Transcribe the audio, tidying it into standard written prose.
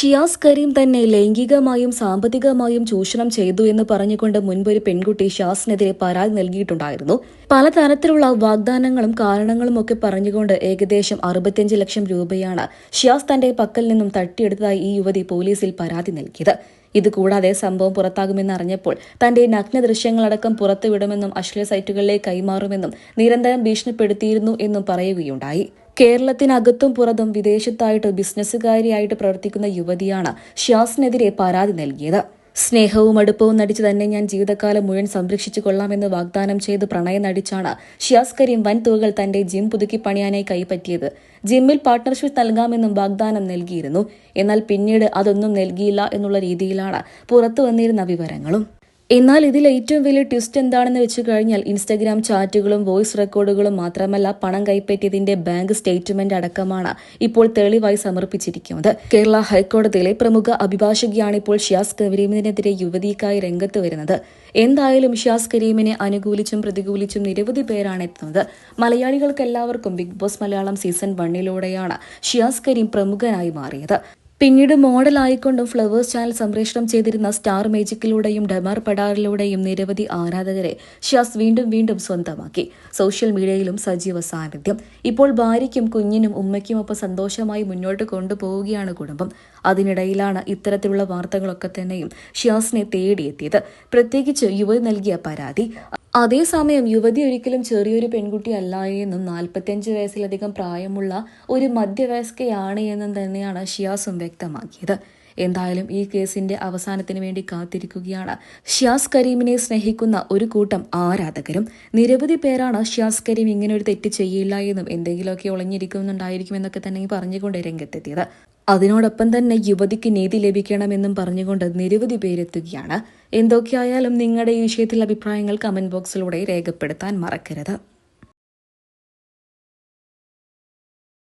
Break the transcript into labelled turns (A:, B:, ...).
A: ഷിയാസ് കരീം തന്നെ ലൈംഗികമായും സാമ്പത്തികമായും ചൂഷണം ചെയ്തു എന്ന് പറഞ്ഞുകൊണ്ട് മുൻപൊരു പെൺകുട്ടി ഷിയാസിനെതിരെ പരാതി നൽകിയിട്ടുണ്ടായിരുന്നു. പലതരത്തിലുള്ള വാഗ്ദാനങ്ങളും കാരണങ്ങളും ഒക്കെ പറഞ്ഞുകൊണ്ട് ഏകദേശം 65 ലക്ഷം രൂപയാണ് ഷിയാസ് തന്റെ പക്കൽ നിന്നും തട്ടിയെടുത്തതായി ഈ യുവതി പോലീസിൽ പരാതി നൽകിയത്. ഇതുകൂടാതെ സംഭവം പുറത്താകുമെന്ന് അറിഞ്ഞപ്പോൾ തന്റെ നഗ്ന ദൃശ്യങ്ങളടക്കം പുറത്തുവിടുമെന്നും അശ്ലീല സൈറ്റുകളിലേക്ക് കൈമാറുമെന്നും നിരന്തരം ഭീഷണിപ്പെടുത്തിയിരുന്നു എന്നും പറയുകയുണ്ടായി. കേരളത്തിനകത്തും പുറത്തും വിദേശത്തായിട്ട് ബിസിനസ്സുകാരിയായിട്ട് പ്രവർത്തിക്കുന്ന യുവതിയാണ് ഷിയാസിനെതിരെ പരാതി നൽകിയത്. സ്നേഹവും അടുപ്പവും നടിച്ച് തന്നെ ഞാൻ ജീവിതകാലം മുഴുവൻ സംരക്ഷിച്ചു കൊള്ളാമെന്ന് വാഗ്ദാനം ചെയ്ത് പ്രണയം നടിച്ചാണ് ഷിയാസ് കരീം വൻ തുകകൾ തന്റെ ജിം പുതുക്കി പണിയാനായി കൈപ്പറ്റിയത്. ജിമ്മിൽ പാർട്ട്ണർഷിപ്പ് നൽകാമെന്നും വാഗ്ദാനം നൽകിയിരുന്നു. എന്നാൽ പിന്നീട് അതൊന്നും നൽകിയില്ല എന്നുള്ള രീതിയിലാണ് പുറത്തു വന്നിരുന്ന വിവരങ്ങളും. എന്നാൽ ഇതിൽ ഏറ്റവും വലിയ ട്വിസ്റ്റ് എന്താണെന്ന് വെച്ച് കഴിഞ്ഞാൽ ഇൻസ്റ്റഗ്രാം ചാറ്റുകളും വോയിസ് റെക്കോർഡുകളും മാത്രമല്ല, പണം കൈപ്പറ്റിയതിന്റെ ബാങ്ക് സ്റ്റേറ്റ്മെന്റ് അടക്കമാണ് ഇപ്പോൾ തെളിവായി സമർപ്പിച്ചിരിക്കുന്നത്. കേരള ഹൈക്കോടതിയിലെ പ്രമുഖ അഭിഭാഷകയാണ് ഇപ്പോൾ ഷിയാസ് കരീമിനെതിരെ യുവതിക്കായി രംഗത്ത് വരുന്നത്. എന്തായാലും ഷിയാസ് കരീമിനെ അനുകൂലിച്ചും പ്രതികൂലിച്ചും നിരവധി പേരാണ് എത്തുന്നത്. മലയാളികൾക്ക് എല്ലാവർക്കും Bigg Boss Malayalam season 1 Shiyas Kareem പ്രമുഖനായി മാറിയത്. പിന്നീട് മോഡലായിക്കൊണ്ടും ഫ്ലവേഴ്സ് ചാനൽ സംപ്രേഷണം ചെയ്തിരുന്ന സ്റ്റാർ മേജിക്കിലൂടെയും ഡമാർ പടാറിലൂടെയും നിരവധി ആരാധകരെ ഷിയാസ് വീണ്ടും സ്വന്തമാക്കി. സോഷ്യൽ മീഡിയയിലും സജീവ സാന്നിധ്യം. ഇപ്പോൾ ഭാര്യയ്ക്കും കുഞ്ഞിനും ഉമ്മയ്ക്കുമൊപ്പം സന്തോഷമായി മുന്നോട്ട് കൊണ്ടുപോവുകയാണ് കുടുംബം. അതിനിടയിലാണ് ഇത്തരത്തിലുള്ള വാർത്തകളൊക്കെ തന്നെയും ഷിയാസിനെ തേടിയെത്തിയത്. പ്രത്യേകിച്ച് യുവതി നൽകിയ പരാതി. അതേസമയം യുവതി ഒരിക്കലും ചെറിയൊരു പെൺകുട്ടി അല്ല എന്നും 45 വയസ്സിലധികം പ്രായമുള്ള ഒരു മധ്യവയസ്കയാണ് എന്നും തന്നെയാണ് ഷിയാസും വ്യക്തമാക്കിയത്. എന്തായാലും ഈ കേസിന്റെ അവസാനത്തിന് വേണ്ടി കാത്തിരിക്കുകയാണ് ഷിയാസ് കരീമിനെ സ്നേഹിക്കുന്ന ഒരു കൂട്ടം ആരാധകരും. നിരവധി പേരാണ് ഷിയാസ് കരീം ഇങ്ങനെ ഒരു തെറ്റ് ചെയ്യില്ല എന്നും എന്തെങ്കിലുമൊക്കെ ഒളിഞ്ഞിരിക്കുന്നുണ്ടായിരിക്കുമെന്നൊക്കെ തന്നെ പറഞ്ഞുകൊണ്ട് രംഗത്തെത്തിയത്. അതിനോടൊപ്പം തന്നെ യുവതിക്ക് നീതി ലഭിക്കണമെന്നും പറഞ്ഞുകൊണ്ട് നിരവധി പേരെത്തുകയാണ്. എന്തൊക്കെയായാലും നിങ്ങളുടെ ഈ വിഷയത്തിൽ അഭിപ്രായങ്ങൾ കമന്റ് ബോക്സിലൂടെ രേഖപ്പെടുത്താൻ മറക്കരുത്.